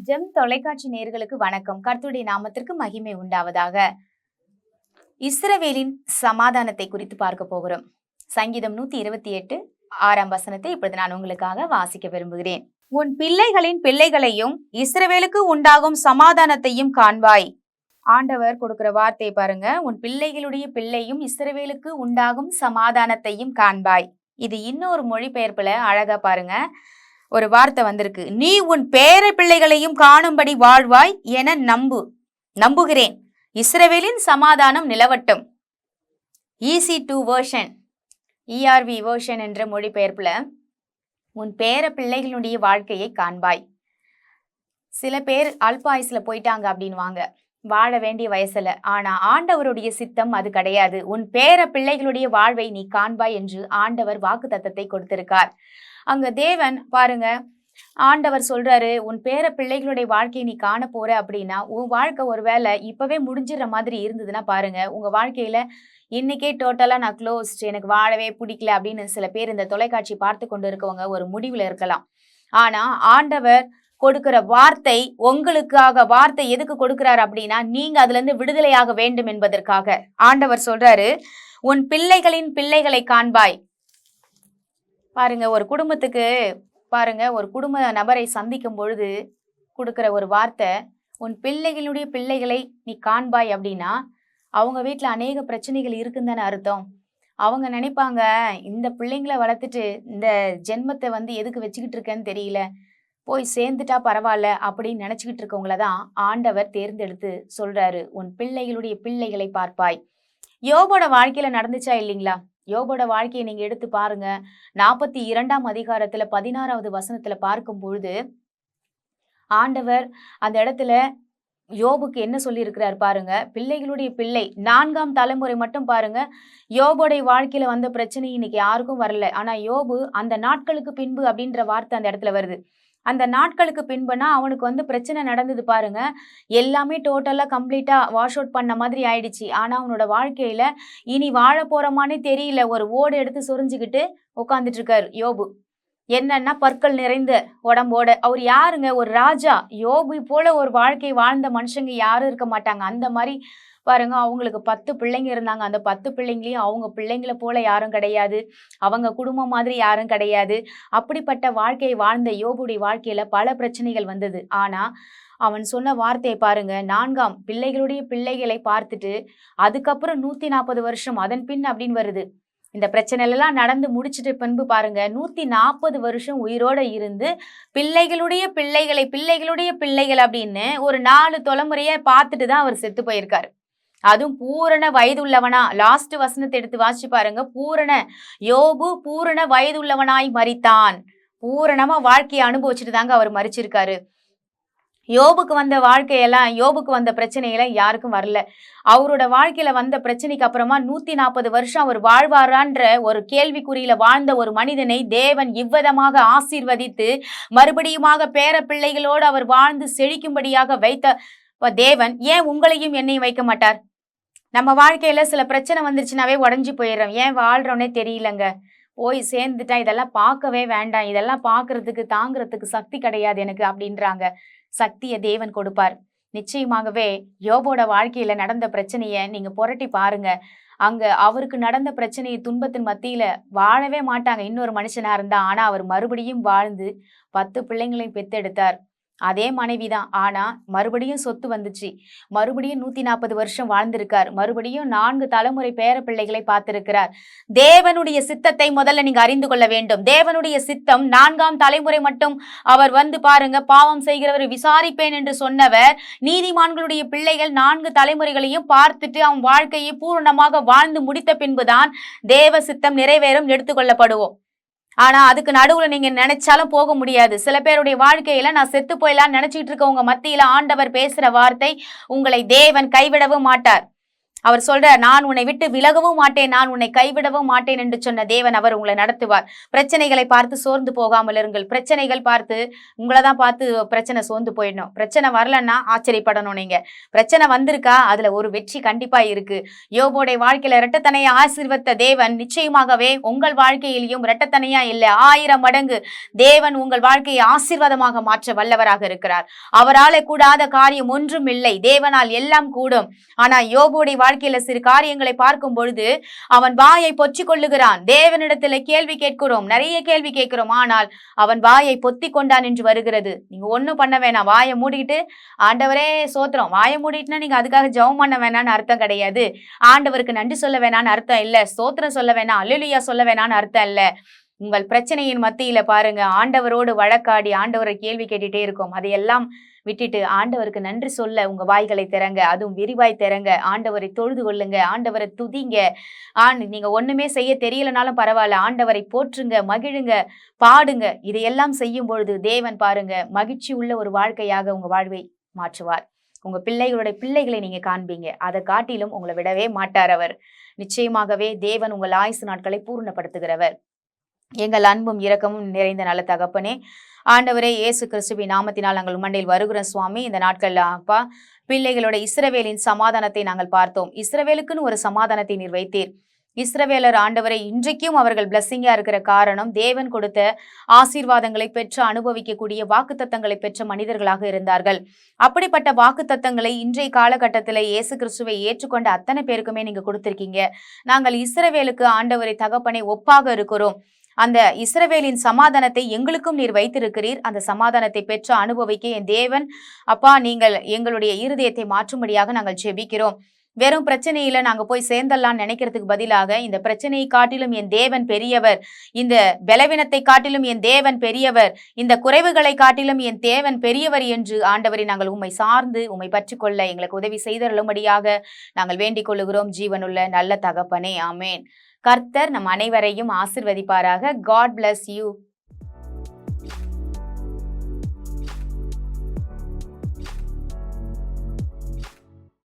GeM தொலைக்காட்சி நேயர்களுக்கு வணக்கம். கர்த்தருடைய நாமத்திற்கு மகிமை உண்டாவதாக. இஸ்ரவேலின் சமாதானத்தை குறித்து பார்க்க போகிறோம். சங்கீதம் 128 6ஆம் வசனத்தை இப்பொழுது நான் உங்களுக்காக வாசிக்க விரும்புகிறேன். உன் பிள்ளைகளின் பிள்ளைகளையும் இஸ்ரவேலுக்கு உண்டாகும் சமாதானத்தையும் காண்பாய். ஆண்டவர் கொடுக்கிற வார்த்தை பாருங்க. உன் பிள்ளைகளுடைய பிள்ளையும் இஸ்ரவேலுக்கு உண்டாகும் சமாதானத்தையும் காண்பாய். இது இன்னொரு மொழிபெயர்ப்புல அழகா பாருங்க. ஒரு வார்த்தை வந்திருக்கு. நீ உன் பேர பிள்ளைகளையும் காணும்படி வாழ்வாய் என நம்புகிறேன். இஸ்ரவேலின் சமாதானம் நிலவட்டும். EC2 வெர்ஷன், ERV வெர்ஷன் என்ற மொழிபெயர்ப்புல உன் பேர பிள்ளைகளுடைய வாழ்க்கையை காண்பாய். சில பேர் அல்பாயுஸ்ல போயிட்டாங்க அப்படின்வாங்க, வாழ வேண்டிய வயசுல. ஆனா ஆண்டவருடைய சித்தம் அது கிடையாது. உன் பேர பிள்ளைகளுடைய வாழ்வை நீ காண்பாய் என்று ஆண்டவர் வாக்குத்தத்தத்தை கொடுத்திருக்கார். அங்க தேவன் பாருங்க, ஆண்டவர் சொல்றாரு, உன் பேர பிள்ளைகளுடைய வாழ்க்கையை நீ காண போற அப்படின்னா உன் வாழ்க்கை ஒருவேளை இப்பவே முடிஞ்சிடற மாதிரி இருந்ததுன்னா பாருங்க, உங்க வாழ்க்கையில இன்னைக்கே டோட்டலா நான் க்ளோஸ்ட், எனக்கு வாழவே பிடிக்கல அப்படின்னு சில பேர் இந்த தொலைக்காட்சி பார்த்து கொண்டு இருக்கவங்க ஒரு முடிவுல இருக்கலாம். ஆனா ஆண்டவர் கொடுக்கிற வார்த்தை உங்களுக்காக. வார்த்தை எதுக்கு கொடுக்கிறார் அப்படின்னா நீங்க அதுல இருந்து விடுதலையாக வேண்டும் என்பதற்காக. ஆண்டவர் சொல்றாரு, உன் பிள்ளைகளின் பிள்ளைகளை காண்பாய். பாருங்க, ஒரு குடும்பத்துக்கு பாருங்க, ஒரு குடும்ப நபரை சந்திக்கும் பொழுது கொடுக்கிற ஒரு வார்த்தை, உன் பிள்ளைகளுடைய பிள்ளைகளை நீ காண்பாய் அப்படின்னா அவங்க வீட்டுல அநேக பிரச்சனைகள் இருக்குன்னு தானே அர்த்தம். அவங்க நினைப்பாங்க, இந்த பிள்ளைங்களை வளர்த்துட்டு இந்த ஜென்மத்தை எதுக்கு வச்சுக்கிட்டு இருக்கேன்னு தெரியல, போய் சேர்ந்துட்டா பரவாயில்ல அப்படின்னு நினைச்சுக்கிட்டு இருக்கவங்களதான் ஆண்டவர் தேர்ந்தெடுத்து சொல்றாரு, உன் பிள்ளைகளுடைய பிள்ளைகளை பார்ப்பாய். யோபோட வாழ்க்கையில நடந்துச்சா இல்லைங்களா? யோபோட வாழ்க்கையை நீங்க எடுத்து பாருங்க. 42ஆம் அதிகாரத்துல 16வது வசனத்துல பார்க்கும் பொழுது ஆண்டவர் அந்த இடத்துல யோபுக்கு என்ன சொல்லி இருக்கிறார் பாருங்க. பிள்ளைகளுடைய பிள்ளை 4ஆம் தலைமுறை மட்டும் பாருங்க. யோபோடைய வாழ்க்கையில வந்த பிரச்சனை இன்னைக்கு யாருக்கும் வரல. ஆனா யோபு அந்த நாட்களுக்கு பின்பு அப்படின்ற வார்த்தை அந்த இடத்துல வருது. அந்த நாட்களுக்கு பின்புனா அவனுக்கு பிரச்சனை நடந்தது பாருங்க. எல்லாமே டோட்டலா கம்ப்ளீட்டா வாஷ் அவுட் பண்ண மாதிரி ஆயிடுச்சு. ஆனா அவனோட வாழ்க்கையில இனி வாழ போறோமானே தெரியல. ஒரு ஓடு எடுத்து சொரிஞ்சுக்கிட்டு உட்காந்துட்டு இருக்காரு யோபு. என்னன்னா பற்கள் நிறைந்த உடம்போட. அவர் யாருங்க? ஒரு ராஜா. யோபு போல ஒரு வாழ்க்கை வாழ்ந்த மனுஷங்க யாரும் இருக்க மாட்டாங்க. அந்த மாதிரி பாருங்க, அவங்களுக்கு 10 பிள்ளைங்க இருந்தாங்க. அந்த 10 பிள்ளைங்களையும் அவங்க பிள்ளைங்களை போல யாரும் கிடையாது, அவங்க குடும்பம் மாதிரி யாரும் கிடையாது. அப்படிப்பட்ட வாழ்க்கையை வாழ்ந்த யோபுடைய வாழ்க்கையில பல பிரச்சனைகள் வந்தது. ஆனா அவன் சொன்ன வார்த்தையை பாருங்க, 4ஆம் பிள்ளைகளுடைய பிள்ளைகளை பார்த்துட்டு அதுக்கப்புறம் 140 வருஷம் அதன் பின் அப்படின்னு வருது. இந்த பிரச்சனை எல்லாம் நடந்து முடிச்சுட்டு பின்பு பாருங்க 140 வருஷம் உயிரோட இருந்து பிள்ளைகளுடைய பிள்ளைகள் அப்படின்னு ஒரு 4 தலைமுறைய பார்த்துட்டு தான் அவர் செத்து போயிருக்காரு. அதுவும் பூரண வயதுள்ளவனா. லாஸ்ட் வசனத்தை எடுத்து வாசிச்சு பாருங்க. யோபு பூரண வயதுள்ளவனாய் மரித்தான். பூரணமா வாழ்க்கையை அனுபவிச்சுட்டு தாங்க அவர் மரிச்சிருக்காரு. யோபுக்கு வந்த வாழ்க்கையெல்லாம், யோபுக்கு வந்த பிரச்சனையெல்லாம் யாருக்கும் வரல. அவரோட வாழ்க்கையில வந்த பிரச்சனைக்கு அப்புறமா 140 வருஷம் அவர் வாழ்வாரான்ற ஒரு கேள்விக்குறியில வாழ்ந்த ஒரு மனிதனை தேவன் இவ்விதமாக ஆசீர்வதித்து மறுபடியுமாக பேர பிள்ளைகளோடு அவர் வாழ்ந்து செழிக்கும்படியாக வைத்த தேவன் ஏன் உங்களையும் என்னையும் வைக்க மாட்டார்? நம்ம வாழ்க்கையில சில பிரச்சனை வந்துருச்சுனாவே உடஞ்சி போயிடுறோம். ஏன் வாழ்றோன்னே தெரியலங்க. போய் சேர்ந்துட்டா இதெல்லாம் பார்க்கவே வேண்டாம், இதெல்லாம் பார்க்கறதுக்கு தாங்கிறதுக்கு சக்தி கிடையாது எனக்கு அப்படின்றாங்க. சக்தியை தேவன் கொடுப்பார். நிச்சயமாகவே யோபோட வாழ்க்கையில நடந்த பிரச்சனைய நீங்க புரட்டி பாருங்க. அங்க அவருக்கு நடந்த பிரச்சனையை துன்பத்தின் மத்தியில வாழவே மாட்டாங்க இன்னொரு மனுஷனா இருந்தா. ஆனா அவர் மறுபடியும் வாழ்ந்து 10 பிள்ளைங்களையும் பெத்தெடுத்தார். அதே மனைவிதான். ஆனா மறுபடியும் சொத்து வந்துச்சு. மறுபடியும் 140 வருஷம் வாழ்ந்திருக்கார். மறுபடியும் 4 தலைமுறை பேர பிள்ளைகளை பார்த்திருக்கிறார். தேவனுடைய சித்தத்தை முதல்ல நீங்க அறிந்து கொள்ள வேண்டும். தேவனுடைய சித்தம் 4ஆம் தலைமுறை மட்டும் அவர் பாருங்க, பாவம் செய்கிறவரை விசாரிப்பேன் என்று சொன்னவர் நீதிமான்களுடைய பிள்ளைகள் 4 தலைமுறைகளையும் பார்த்துட்டு அவன் வாழ்க்கையை பூர்ணமாக வாழ்ந்து முடித்த பின்புதான் தேவ சித்தம் நிறைவேறும் எடுத்துக்கொள்ளப்படுவோம். ஆனா அதுக்கு நடுவுல நீங்க நினைச்சாலும் போக முடியாது. சில பேருடைய வாழ்க்கையில நான் செத்து போயலாம் நினைச்சிட்டு இருக்கவங்க மத்தியில ஆண்டவர் பேசுற வார்த்தை, உங்களை தேவன் கைவிடவும் மாட்டார். அவர் சொல்றார், நான் உன்னை விட்டு விலகவும் மாட்டேன், நான் உன்னை கைவிடவும் மாட்டேன் என்று சொன்ன தேவன் அவர் உங்களை நடத்துவார். பிரச்சனைகளை பார்த்து சோர்ந்து போகாமல் இருங்கள். பிரச்சனைகள் பார்த்து உங்களை தான் பார்த்து பிரச்சனை சோர்ந்து போயிடணும். பிரச்சனை வரலன்னா ஆச்சரியப்படணும். நீங்க பிரச்சனை வந்திருக்கா, அதுல ஒரு வெற்றி கண்டிப்பா இருக்கு. யோபோடைய வாழ்க்கையில இரட்டத்தனையை ஆசீர்வதித்த தேவன் நிச்சயமாகவே உங்கள் வாழ்க்கையிலையும் இரட்டத்தனையா இல்லை 1000 மடங்கு தேவன் உங்கள் வாழ்க்கையை ஆசீர்வாதமாக மாற்ற வல்லவராக இருக்கிறார். அவரால் கூடாத காரியம் ஒன்றும் இல்லை. தேவனால் எல்லாம் கூடும். ஆனா யோபுடைய வாழ்க்கையில சிறு காரியங்களை பார்க்கும் பொழுது அவன் வாயை பொற்றி கொள்ளுகிறான். தேவனிடத்துல கேள்வி கேட்கிறோம், நிறைய கேள்வி கேட்கிறோம், ஆனால் அவன் வாயை பொத்தி கொண்டான் என்று வருகிறது. நீங்க ஒண்ணும் பண்ண வேணாம், வாயை மூடிக்கிட்டு ஆண்டவரே சோத்திரம். வாயை மூடிட்டுனா நீங்க அதுக்காக ஜெபம் பண்ண வேணான்னு அர்த்தம் கிடையாது. ஆண்டவருக்கு நன்றி சொல்ல வேணான்னு அர்த்தம் இல்ல. ஸ்தோத்திரம் சொல்ல வேணாம், அல்லேலூயா சொல்ல வேணான்னு அர்த்தம் இல்ல. உங்கள் பிரச்சனையின் மத்தியில பாருங்க, ஆண்டவரோடு வழக்காடி ஆண்டவரை கேள்வி கேட்டுட்டே இருக்கும். அதையெல்லாம் விட்டுட்டு ஆண்டவருக்கு நன்றி சொல்ல உங்க வாய்களை திறங்க, அதுவும் விரிவாய் திறங்க. ஆண்டவரை தொழுது கொள்ளுங்க, ஆண்டவரை துதிங்க. நீங்க ஒண்ணுமே செய்ய தெரியலனாலும் பரவாயில்ல, ஆண்டவரை போற்றுங்க, மகிழுங்க, பாடுங்க. இதையெல்லாம் செய்யும் பொழுது தேவன் பாருங்க மகிழ்ச்சி உள்ள ஒரு வாழ்க்கையாக உங்க வாழ்வை மாற்றுவார். உங்க பிள்ளைகளுடைய பிள்ளைகளை நீங்க காண்பீங்க. அதை காட்டிலும் உங்களை விடவே மாட்டார் அவர். நிச்சயமாகவே தேவன் உங்கள் ஆயுசு நாட்களை பூர்ணப்படுத்துகிறவர். எங்கள் அன்பும் இரக்கமும் நிறைந்த நல்ல தகப்பனே, ஆண்டவரே இயேசு கிறிஸ்துவின் நாமத்தினால் நாங்கள் மண்டையில் வருகிறோம் சுவாமி. இந்த நாட்கள்ல அப்பா பிள்ளைகளோட இஸ்ரவேலின் சமாதானத்தை நாங்கள் பார்த்தோம். இஸ்ரவேலுக்குன்னு ஒரு சமாதானத்தை நீர் வைத்தீர். இஸ்ரவேலர் ஆண்டவரை இன்றைக்கும் அவர்கள் பிளஸ்ஸிங்கா இருக்கிற காரணம் தேவன் கொடுத்த ஆசீர்வாதங்களை பெற்று அனுபவிக்கக்கூடிய வாக்குத்தத்தங்களை பெற்ற மனிதர்களாக இருந்தார்கள். அப்படிப்பட்ட வாக்குத்தத்தங்களை இன்றைய காலகட்டத்தில் இயேசு கிறிஸ்துவை ஏற்றுக்கொண்ட அத்தனை பேருக்குமே நீங்க கொடுத்திருக்கீங்க. நாங்கள் இஸ்ரவேலுக்கு ஆண்டவரை தகப்பனை ஒப்பாக இருக்கிறோம். அந்த இஸ்ரவேலின் சமாதானத்தை எங்களுக்கும் நீர் வைத்திருக்கிறீர். அந்த சமாதானத்தை பெற்று அனுபவிக்க என் தேவன் அப்பா நீங்கள் எங்களுடைய இருதயத்தை மாற்றும்படியாக நாங்கள் ஜெபிக்கிறோம். வெறும் பிரச்சனையில நாங்க போய் சேர்ந்தெல்லாம் நினைக்கிறதுக்கு பதிலாக இந்த பிரச்சனையை காட்டிலும் என் தேவன் பெரியவர், இந்த பலவீனத்தை காட்டிலும் என் தேவன் பெரியவர், இந்த குறைவுகளை காட்டிலும் என் தேவன் பெரியவர் என்று ஆண்டவரை நாங்கள் உம்மை சார்ந்து உம்மை பற்றி கொள்ள எங்களுக்கு உதவி செய்தருளும்படியாக நாங்கள் வேண்டிக் கொள்ளுகிறோம். ஜீவனுள்ள நல்ல தகப்பனே, ஆமேன். கர்த்தர் நம் அனைவரையும் ஆசிர்வதிப்பாராக. God bless you.